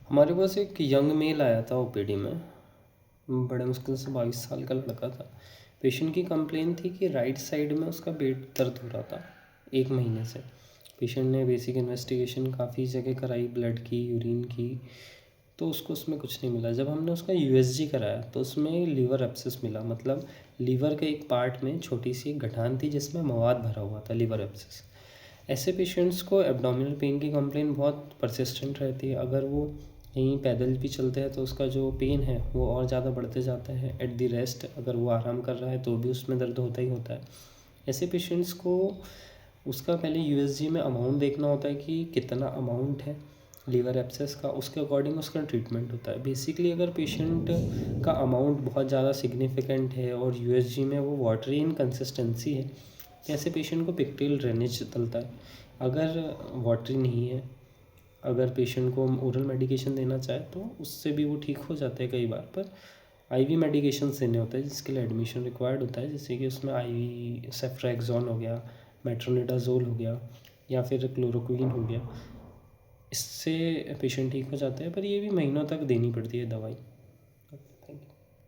हमारे पास एक young mail आया था ओपीडी में। बड़े मुश्किल से 22 साल का लड़का था। पेशेंट की कंप्लेन थी कि राइट साइड में उसका पेट दर्द हो रहा था 1 महीने से। पेशेंट ने बेसिक इन्वेस्टिगेशन काफ़ी जगह कराई, ब्लड की, यूरिन की, तो उसको उसमें कुछ नहीं मिला। जब हमने उसका यूएसजी कराया तो उसमें लीवर एब्सेस मिला। मतलब लीवर के एक पार्ट में छोटी सी एक गठान थी जिसमें मवाद भरा हुआ था, लीवर एब्सेस। ऐसे पेशेंट्स को एब्डोमिनल पेन की कंप्लेन बहुत परसिस्टेंट रहती है। अगर वो कहीं पैदल भी चलते हैं तो उसका जो पेन है वो और ज़्यादा बढ़ते जाता है। एट दी रेस्ट अगर वो आराम कर रहा है तो भी उसमें दर्द होता ही होता है। ऐसे पेशेंट्स को उसका पहले यूएसजी में अमाउंट देखना होता है कि कितना अमाउंट है लीवर एब्सेस का, उसके अकॉर्डिंग उसका ट्रीटमेंट होता है। बेसिकली अगर पेशेंट का अमाउंट बहुत ज़्यादा सिग्निफिकेंट है और यूएसजी में वो वाटरी इन कंसिस्टेंसी है, ऐसे पेशेंट को पिक्टिल ड्रेनेज चलता है। अगर वाटरी नहीं है, अगर पेशेंट को हम ओरल मेडिकेशन देना चाहे तो उससे भी वो ठीक हो जाता है कई बार। पर आईवी मेडिकेशन देने होते हैं जिसके लिए एडमिशन रिक्वायर्ड होता है, जैसे कि उसमें आईवी सेफ्ट्राक्सोन हो गया, मेट्रोनिडाजोल हो गया या फिर क्लोरोक्वीन हो गया। इससे पेशेंट ठीक हो जाते हैं, पर ये भी महीनों तक देनी पड़ती है दवाई।